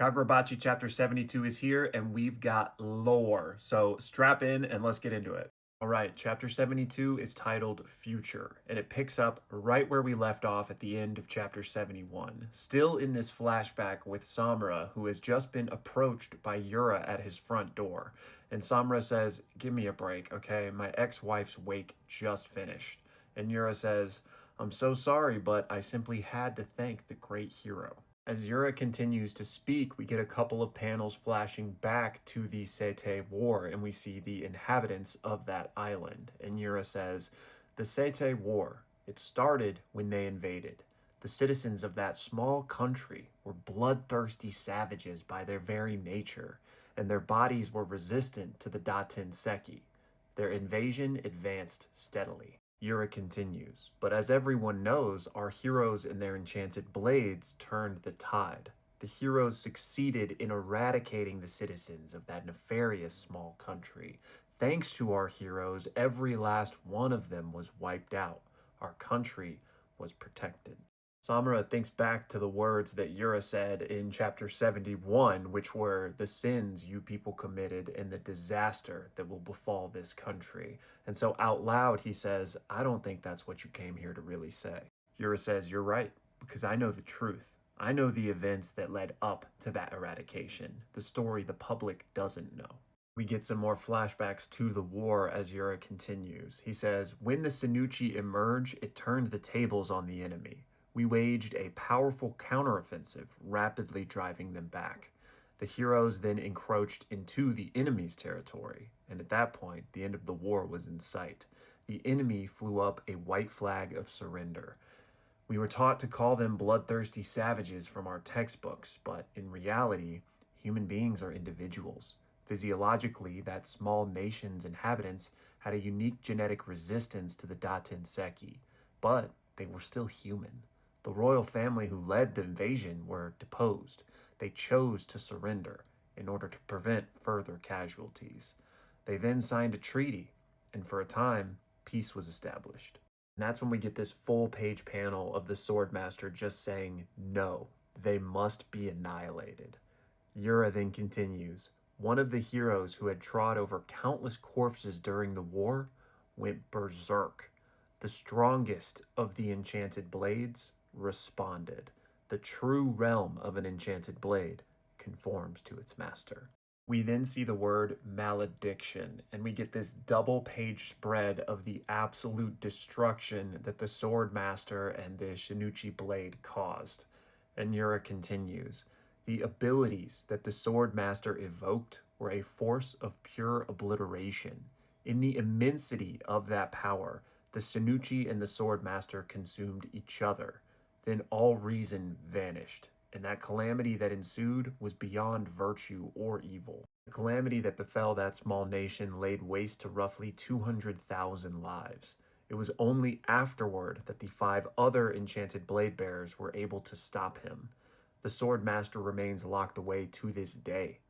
Kagurabachi Chapter 72 is here, and we've got lore. So strap in and let's get into it. All right, Chapter 72 is titled Future, and it picks up right where we left off at the end of Chapter 71. Still in this flashback with Samura, who has just been approached by Yura at his front door. And Samura says, "Give me a break, okay? My ex-wife's wake just finished." And Yura says, "I'm so sorry, but I simply had to thank the great hero." As Yura continues to speak, we get a couple of panels flashing back to the Sete War, and we see the inhabitants of that island. And Yura says, "The Sete War, it started when they invaded. The citizens of that small country were bloodthirsty savages by their very nature, and their bodies were resistant to the Daten Seki. Their invasion advanced steadily." Yura continues, "But as everyone knows, our heroes and their enchanted blades turned the tide. The heroes succeeded in eradicating the citizens of that nefarious small country. Thanks to our heroes, every last one of them was wiped out. Our country was protected." Samura thinks back to the words that Yura said in Chapter 71, which were the sins you people committed and the disaster that will befall this country. And so out loud he says, "I don't think that's what you came here to really say." Yura says, "You're right, because I know the truth. I know the events that led up to that eradication, the story the public doesn't know." We get some more flashbacks to the war as Yura continues. He says, "When the Sanuchi emerged, it turned the tables on the enemy. We waged a powerful counteroffensive, rapidly driving them back. The heroes then encroached into the enemy's territory, and at that point, the end of the war was in sight. The enemy flew up a white flag of surrender. We were taught to call them bloodthirsty savages from our textbooks, but in reality, human beings are individuals. Physiologically, that small nation's inhabitants had a unique genetic resistance to the Daten Seki, but they were still human. The royal family who led the invasion were deposed. They chose to surrender in order to prevent further casualties. They then signed a treaty, and for a time, peace was established." And that's when we get this full-page panel of the Swordmaster just saying, "No, they must be annihilated." Yura then continues, "One of the heroes who had trod over countless corpses during the war went berserk. The strongest of the enchanted blades responded. The true realm of an enchanted blade conforms to its master." We then see the word malediction, and we get this double-page spread of the absolute destruction that the Swordmaster and the Shinichi blade caused. And Yura continues, "The abilities that the Swordmaster evoked were a force of pure obliteration. In the immensity of that power, the Shinichi and the Swordmaster consumed each other. Then all reason vanished, and that calamity that ensued was beyond virtue or evil. The calamity that befell that small nation laid waste to roughly 200,000 lives. It was only afterward that the 5 other enchanted blade bearers were able to stop him. The Swordmaster remains locked away to this day.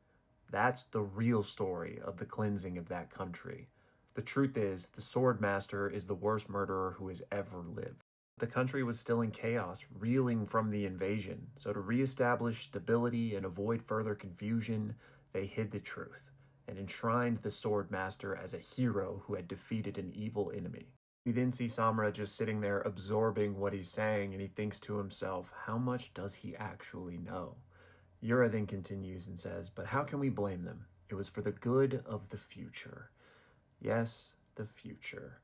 That's the real story of the cleansing of that country. The truth is, the Swordmaster is the worst murderer who has ever lived." The country was still in chaos, reeling from the invasion, so to reestablish stability and avoid further confusion, they hid the truth and enshrined the Swordmaster as a hero who had defeated an evil enemy. We then see Samura just sitting there absorbing what he's saying, and he thinks to himself, how much does he actually know? Yura then continues and says, "But how can we blame them? It was for the good of the future." Yes, the future.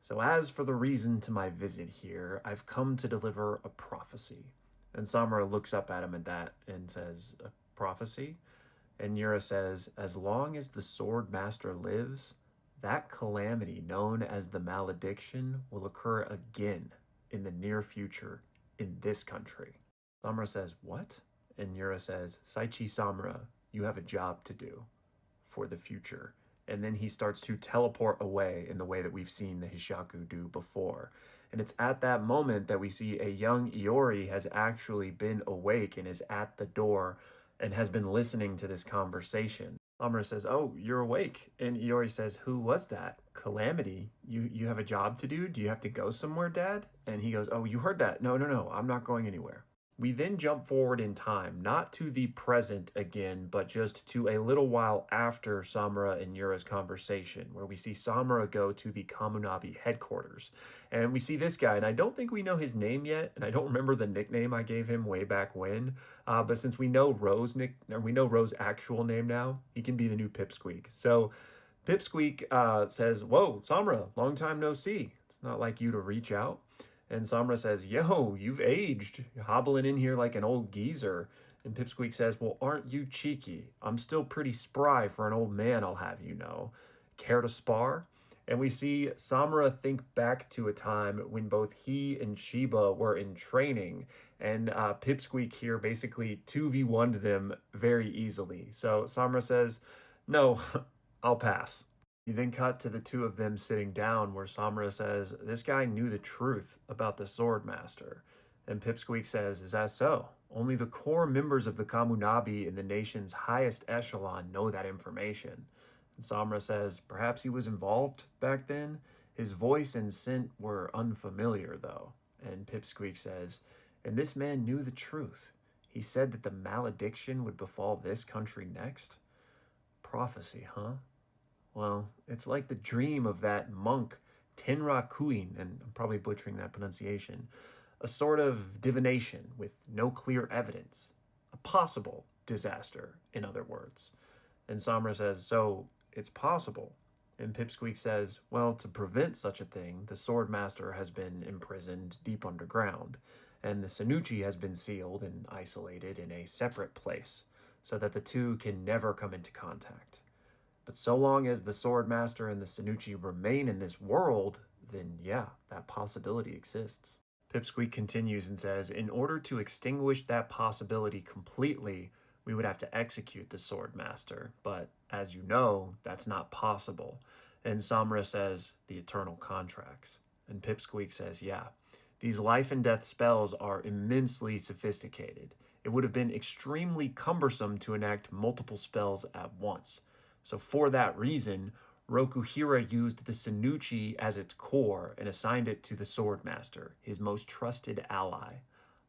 "So as for the reason to my visit here, I've come to deliver a prophecy." And Samura looks up at him at that and says, "A prophecy?" And Yura says, "As long as the Swordmaster lives, that calamity known as the malediction will occur again in the near future in this country." Samura says, "What?" And Yura says, "Saichi Samura, you have a job to do for the future." And then he starts to teleport away in the way that we've seen the Hishaku do before. And it's at that moment that we see a young Iori has actually been awake and is at the door and has been listening to this conversation. Samura says, "Oh, you're awake." And Iori says, "Who was that? Calamity? You have a job to do? Do you have to go somewhere, Dad?" And he goes, "Oh, you heard that? No, I'm not going anywhere." We then jump forward in time, not to the present again, but just to a little while after Samura and Yura's conversation, where we see Samura go to the Kamunabi headquarters. And we see this guy, and I don't think we know his name yet, and I don't remember the nickname I gave him way back when. But since we know Ro's actual name now, he can be the new Pipsqueak. So Pipsqueak says, "Whoa, Samura, long time no see. It's not like you to reach out." And Samura says, "Yo, you've aged. You're hobbling in here like an old geezer." And Pipsqueak says, "Well, aren't you cheeky? I'm still pretty spry for an old man, I'll have you know. Care to spar?" And we see Samura think back to a time when both he and Shiba were in training, and Pipsqueak here basically 2v1'd them very easily. So Samura says, "No, I'll pass." You then cut to the two of them sitting down, where Samura says, "This guy knew the truth about the Sword Master." And Pipsqueak says, "Is that so? Only the core members of the Kamunabi in the nation's highest echelon know that information." And Samura says, "Perhaps he was involved back then? His voice and scent were unfamiliar, though." And Pipsqueak says, "And this man knew the truth. He said that the malediction would befall this country next. Prophecy, huh? Well, it's like the dream of that monk, Tenra Kuin, and I'm probably butchering that pronunciation, a sort of divination with no clear evidence. A possible disaster, in other words." And Samura says, "So it's possible." And Pipsqueak says, "Well, to prevent such a thing, the Sword Master has been imprisoned deep underground, and the Sanuchi has been sealed and isolated in a separate place, so that the two can never come into contact. But so long as the Sword Master and the Sanuchi remain in this world, then yeah, that possibility exists." Pipsqueak continues and says, "In order to extinguish that possibility completely, we would have to execute the Sword Master. But as you know, that's not possible." And Samura says, "The eternal contracts." And Pipsqueak says, "Yeah, these life and death spells are immensely sophisticated. It would have been extremely cumbersome to enact multiple spells at once. So for that reason, Rokuhira used the Sanuchi as its core and assigned it to the Sword Master, his most trusted ally.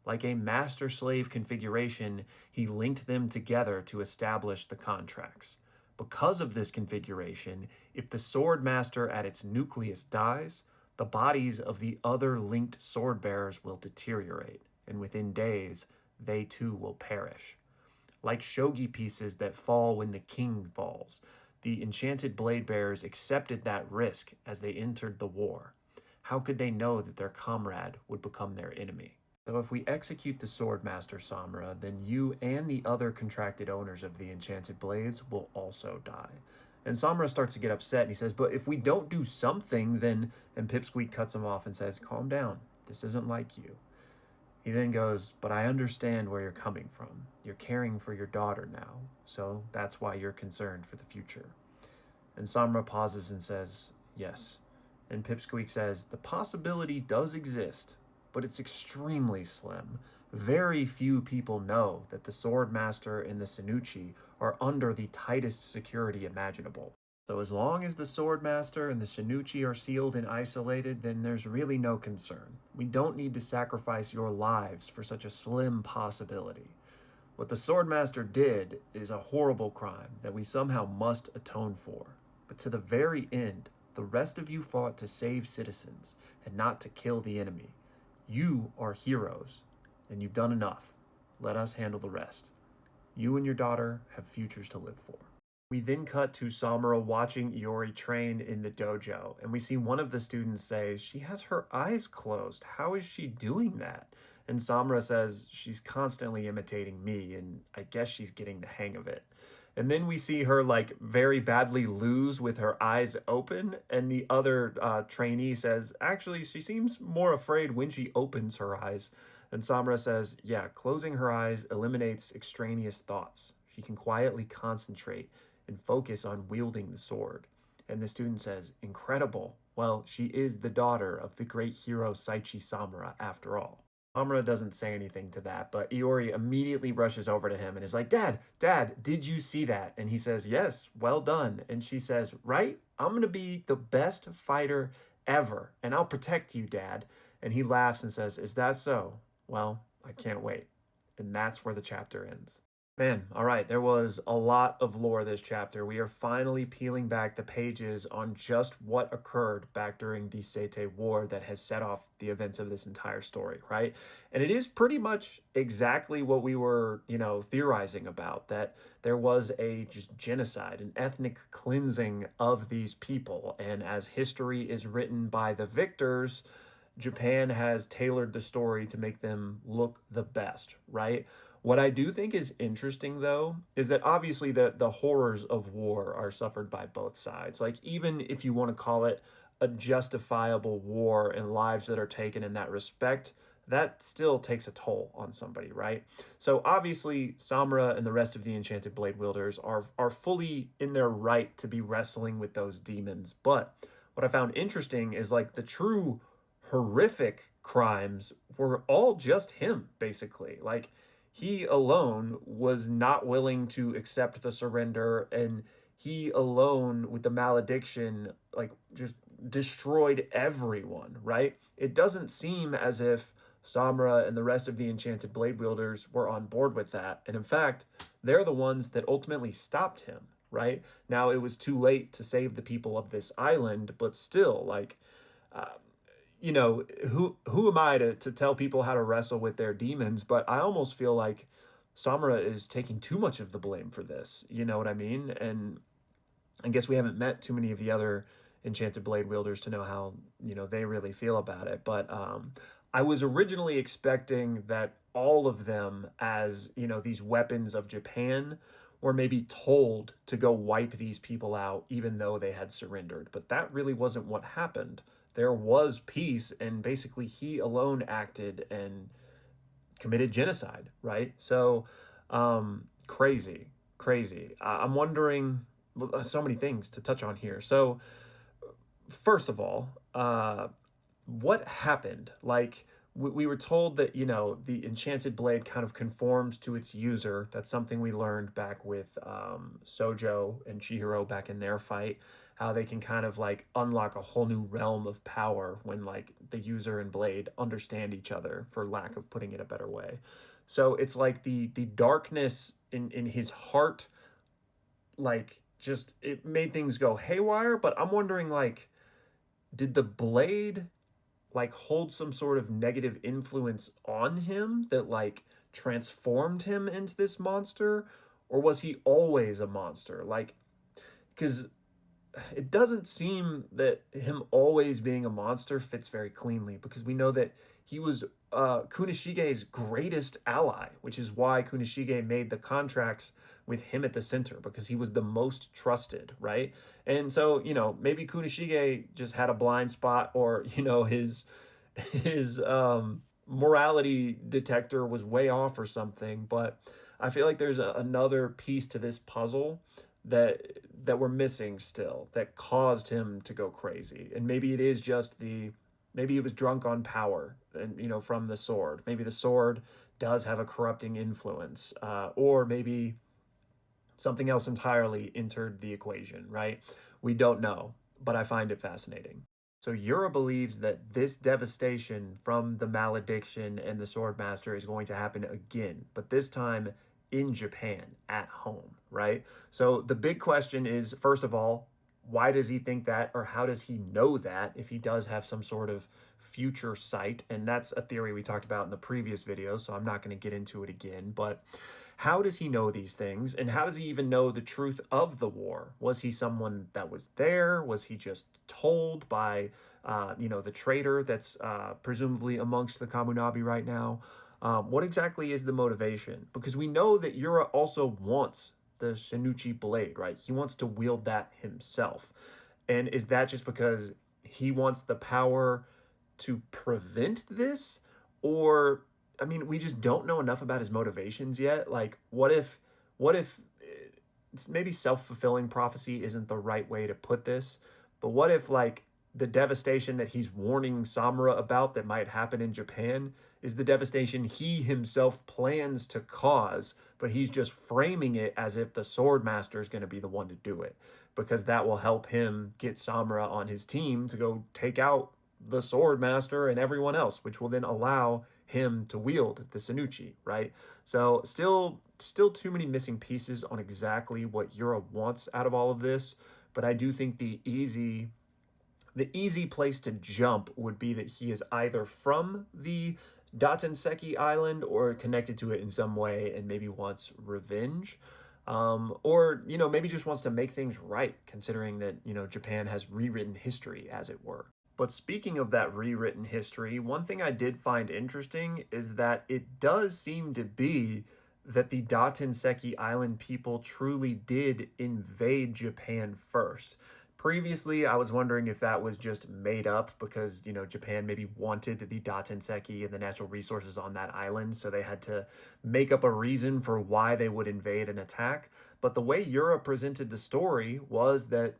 Like a master-slave configuration, he linked them together to establish the contracts. Because of this configuration, if the Sword Master at its nucleus dies, the bodies of the other linked sword bearers will deteriorate, and within days, they too will perish. Like shogi pieces that fall when the king falls, the enchanted blade bearers accepted that risk as they entered the war. How could they know that their comrade would become their enemy? So if we execute the Sword Master Samura, then you and the other contracted owners of the enchanted blades will also die." And Samura starts to get upset, and he says, "But if we don't do something, then..." And Pipsqueak cuts him off and says, "Calm down. This isn't like you." He then goes, "But I understand where you're coming from. You're caring for your daughter now, so that's why you're concerned for the future." And Samura pauses and says, "Yes." And Pipsqueak says, "The possibility does exist, but it's extremely slim. Very few people know that the Sword Master and the Sanuchi are under the tightest security imaginable. So as long as the Sword Master and the Sanuchi are sealed and isolated, then there's really no concern. We don't need to sacrifice your lives for such a slim possibility. What the Sword Master did is a horrible crime that we somehow must atone for. But to the very end, the rest of you fought to save citizens and not to kill the enemy. You are heroes, and you've done enough. Let us handle the rest. You and your daughter have futures to live for." We then cut to Samura watching Yori train in the dojo, and we see one of the students say, "She has her eyes closed. How is she doing that?" And Samura says, "She's constantly imitating me, and I guess she's getting the hang of it." And then we see her like very badly lose with her eyes open, and the other trainee says, "Actually, she seems more afraid when she opens her eyes." And Samura says, "Yeah, closing her eyes eliminates extraneous thoughts. She can quietly concentrate and focus on wielding the sword." And the student says, "Incredible. Well, she is the daughter of the great hero Saichi Samura after all." Samura doesn't say anything to that, but Iori immediately rushes over to him and is like, Dad, did you see that?" And he says, "Yes, well done." And she says, "Right? I'm going to be the best fighter ever, and I'll protect you, Dad." And he laughs and says, "Is that so? Well, I can't wait." And that's where the chapter ends. Man, all right, there was a lot of lore this chapter. We are finally peeling back the pages on just what occurred back during the Sete War that has set off the events of this entire story, right? And it is pretty much exactly what we were, theorizing about, that there was a just genocide, an ethnic cleansing of these people. And as history is written by the victors, Japan has tailored the story to make them look the best, right? What I do think is interesting, though, is that obviously the horrors of war are suffered by both sides. Like, even if you want to call it a justifiable war and lives that are taken in that respect, that still takes a toll on somebody, right? So obviously, Samura and the rest of the Enchanted Blade wielders are fully in their right to be wrestling with those demons. But what I found interesting is like the true horrific crimes were all just him, basically. Like, he alone was not willing to accept the surrender, and he alone with the malediction like just destroyed everyone, right? It doesn't seem as if Samura and the rest of the Enchanted Blade wielders were on board with that, and in fact they're the ones that ultimately stopped him, right? Now it was too late to save the people of this island, but still, like, uh, who am I to tell people how to wrestle with their demons? But I almost feel like Samura is taking too much of the blame for this. You know what I mean? And I guess we haven't met too many of the other Enchanted Blade wielders to know how, they really feel about it. But I was originally expecting that all of them, as, these weapons of Japan, were maybe told to go wipe these people out, even though they had surrendered. But that really wasn't what happened. There was peace, and basically he alone acted and committed genocide, right? So, crazy, crazy. I'm wondering, well, so many things to touch on here. So, first of all, what happened? Like, we were told that, the enchanted blade kind of conforms to its user. That's something we learned back with Sojo and Chihiro back in their fight, how they can kind of like unlock a whole new realm of power when like the user and blade understand each other, for lack of putting it a better way. So it's like the darkness in his heart, like, just it made things go haywire. But I'm wondering, like, did the blade like hold some sort of negative influence on him that like transformed him into this monster, or was he always a monster? Like, because it doesn't seem that him always being a monster fits very cleanly, because we know that he was Kunishige's greatest ally, which is why Kunishige made the contracts with him at the center, because he was the most trusted, right? And so, maybe Kunishige just had a blind spot, or, his morality detector was way off or something. But I feel like there's another piece to this puzzle that we're missing still, that caused him to go crazy. And maybe it is just maybe he was drunk on power, and from the sword. Maybe the sword does have a corrupting influence, or maybe something else entirely entered the equation, right? We don't know, but I find it fascinating. So Yura believes that this devastation from the malediction and the sword master is going to happen again, but this time in Japan, at home, right? So the big question is, first of all, why does he think that, or how does he know that, if he does have some sort of future sight? And that's a theory we talked about in the previous video, so I'm not going to get into it again. But how does he know these things, and how does he even know the truth of the war? Was he someone that was there? Was he just told by, the traitor that's presumably amongst the Kamunabi right now? What exactly is the motivation? Because we know that Yura also wants the Shinichi blade, right? He wants to wield that himself. And is that just because he wants the power to prevent this? Or, I mean, we just don't know enough about his motivations yet. Like, what if it's maybe self-fulfilling prophecy isn't the right way to put this, but what if, like, the devastation that he's warning Samura about that might happen in Japan is the devastation he himself plans to cause, but he's just framing it as if the sword master is going to be the one to do it, because that will help him get Samura on his team to go take out the sword master and everyone else, which will then allow him to wield the Sanuchi, right? So still too many missing pieces on exactly what Yura wants out of all of this, but I do think the easy place to jump would be that he is either from the Datenseki Island or connected to it in some way and maybe wants revenge. Or, maybe just wants to make things right, considering that, Japan has rewritten history, as it were. But speaking of that rewritten history, one thing I did find interesting is that it does seem to be that the Datenseki Island people truly did invade Japan first. Previously, I was wondering if that was just made up because, Japan maybe wanted the Datenseki and the natural resources on that island, so they had to make up a reason for why they would invade and attack. But the way Yura presented the story was that,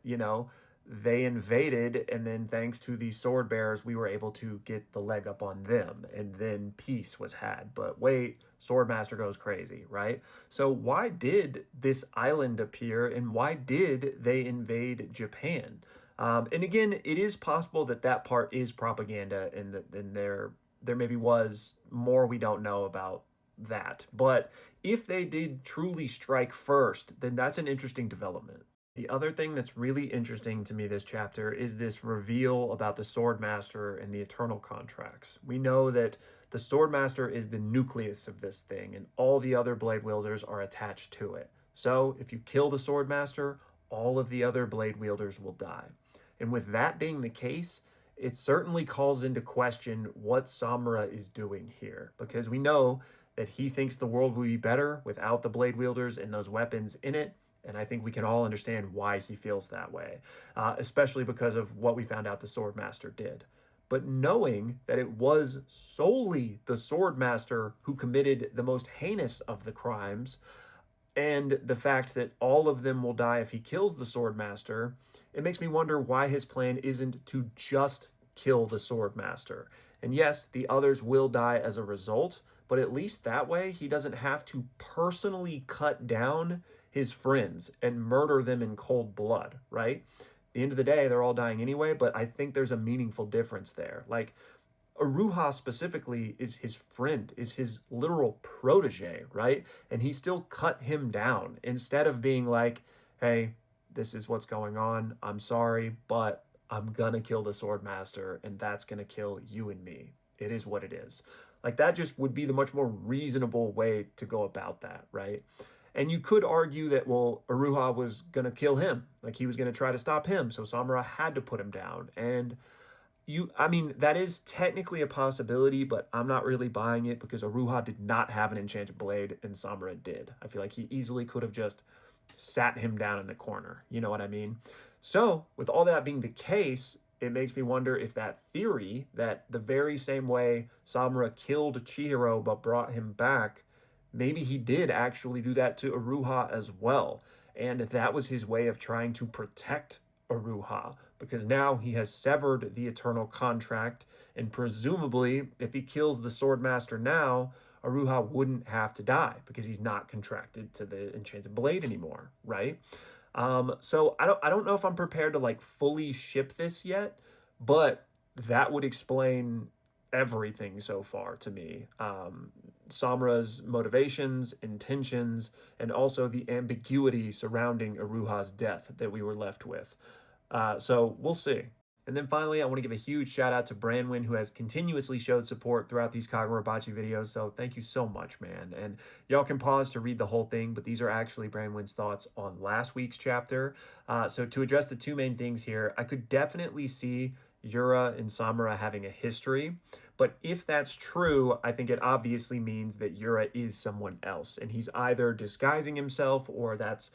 they invaded, and then thanks to the sword bearers, we were able to get the leg up on them, and then peace was had. But wait, Swordmaster goes crazy, right? So why did this island appear, and why did they invade Japan? And again, it is possible that that part is propaganda, and that then there maybe was more we don't know about that. But if they did truly strike first, then that's an interesting development. The other thing that's really interesting to me this chapter is this reveal about the Swordmaster and the Eternal Contracts. We know that the Swordmaster is the nucleus of this thing, and all the other blade wielders are attached to it. So if you kill the Swordmaster, all of the other blade wielders will die. And with that being the case, it certainly calls into question what Samura is doing here, because we know that he thinks the world will be better without the blade wielders and those weapons in it. And I think we can all understand why he feels that way, especially because of what we found out the Swordmaster did. But knowing that it was solely the Swordmaster who committed the most heinous of the crimes, and the fact that all of them will die if he kills the Swordmaster, it makes me wonder why his plan isn't to just kill the Swordmaster. And yes, the others will die as a result, but at least that way he doesn't have to personally cut down his friends and murder them in cold blood, right? At the end of the day, they're all dying anyway, but I think there's a meaningful difference there. Like, Uruha specifically is his friend, is his literal protege, right? And he still cut him down instead of being like, hey, this is what's going on. I'm sorry, but I'm gonna kill the Swordmaster, and that's gonna kill you and me. It is what it is. Like, that just would be the much more reasonable way to go about that, right? And you could argue that, well, Uruha was going to kill him. Like, he was going to try to stop him. So Samura had to put him down. And that is technically a possibility, but I'm not really buying it because Uruha did not have an enchanted blade and Samura did. I feel like he easily could have just sat him down in the corner. You know what I mean? So with all that being the case, it makes me wonder if that theory that the very same way Samura killed Chihiro but brought him back, maybe he did actually do that to Uruha as well. And that was his way of trying to protect Uruha, because now he has severed the eternal contract, and presumably, if he kills the Swordmaster now, Uruha wouldn't have to die because he's not contracted to the enchanted blade anymore, right? So I don't know if I'm prepared to like fully ship this yet, but that would explain everything so far to me. Samura's motivations, intentions, and also the ambiguity surrounding Uruha's death that we were left with. So we'll see. And then finally, I want to give a huge shout out to Branwyn, who has continuously showed support throughout these Kagurabachi videos. So thank you so much, man. And y'all can pause to read the whole thing, but these are actually Branwyn's thoughts on last week's chapter. So to address the two main things here, I could definitely see Yura and Samura having a history. But if that's true, I think it obviously means that Yura is someone else. And he's either disguising himself or that's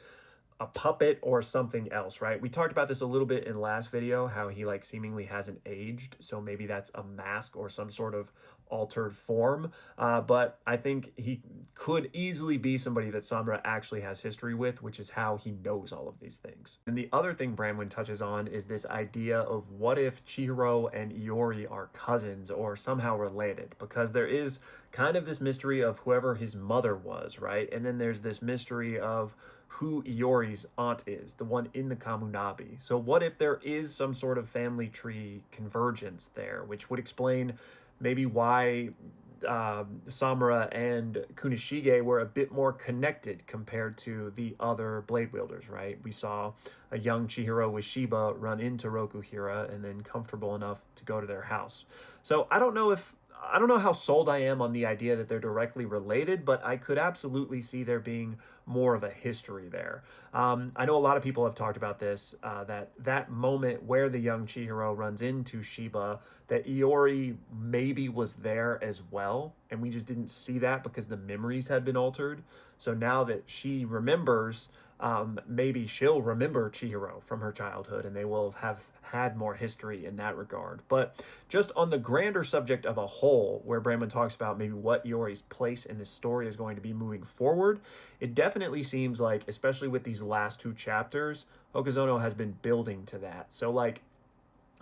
a puppet or something else, right? We talked about this a little bit in last video, how he like seemingly hasn't aged. So maybe that's a mask or some sort of altered form. But I think he could easily be somebody that Samura actually has history with, which is how he knows all of these things. And the other thing Branwyn touches on is this idea of what if Chihiro and Yori are cousins or somehow related, because there is kind of this mystery of whoever his mother was, right? And then there's this mystery of who Iori's aunt is, the one in the Kamunabi. So what if there is some sort of family tree convergence there, which would explain maybe why Samura and Kunishige were a bit more connected compared to the other blade wielders, right? We saw a young Chihiro with Shiba run into Rokuhira and then comfortable enough to go to their house. So I don't know how sold I am on the idea that they're directly related, but I could absolutely see there being more of a history there. I know a lot of people have talked about this, that moment where the young Chihiro runs into Shiba, that Iori maybe was there as well, and we just didn't see that because the memories had been altered. So now that she remembers, maybe she'll remember Chihiro from her childhood and they will have had more history in that regard. But just on the grander subject of a whole, where Brandman talks about maybe what Yori's place in this story is going to be moving forward, it definitely seems like, especially with these last two chapters, Hokuzono has been building to that. So, like,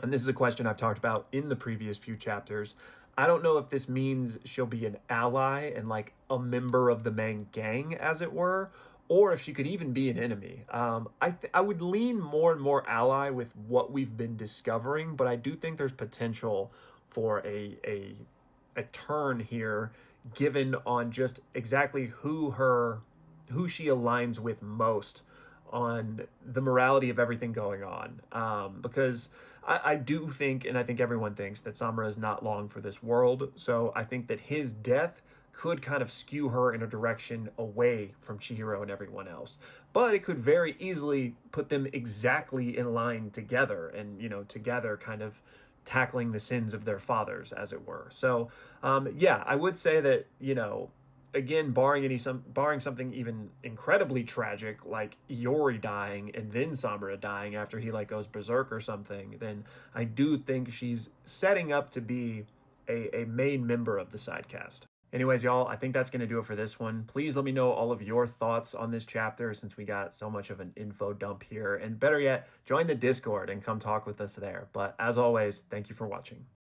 and this is a question I've talked about in the previous few chapters. I don't know if this means she'll be an ally and like a member of the main gang, as it were, or if she could even be an enemy. I would lean more and more ally with what we've been discovering, but I do think there's potential for a turn here, given on just exactly who she aligns with most on the morality of everything going on. Because I do think, and I think everyone thinks, that Samura is not long for this world. So I think that his death could kind of skew her in a direction away from Chihiro and everyone else. But it could very easily put them exactly in line together and, together kind of tackling the sins of their fathers, as it were. So, yeah, I would say that, again, barring something even incredibly tragic like Yori dying and then Samura dying after he like goes berserk or something, then I do think she's setting up to be a main member of the sidecast. Anyways, y'all, I think that's going to do it for this one. Please let me know all of your thoughts on this chapter since we got so much of an info dump here. And better yet, join the Discord and come talk with us there. But as always, thank you for watching.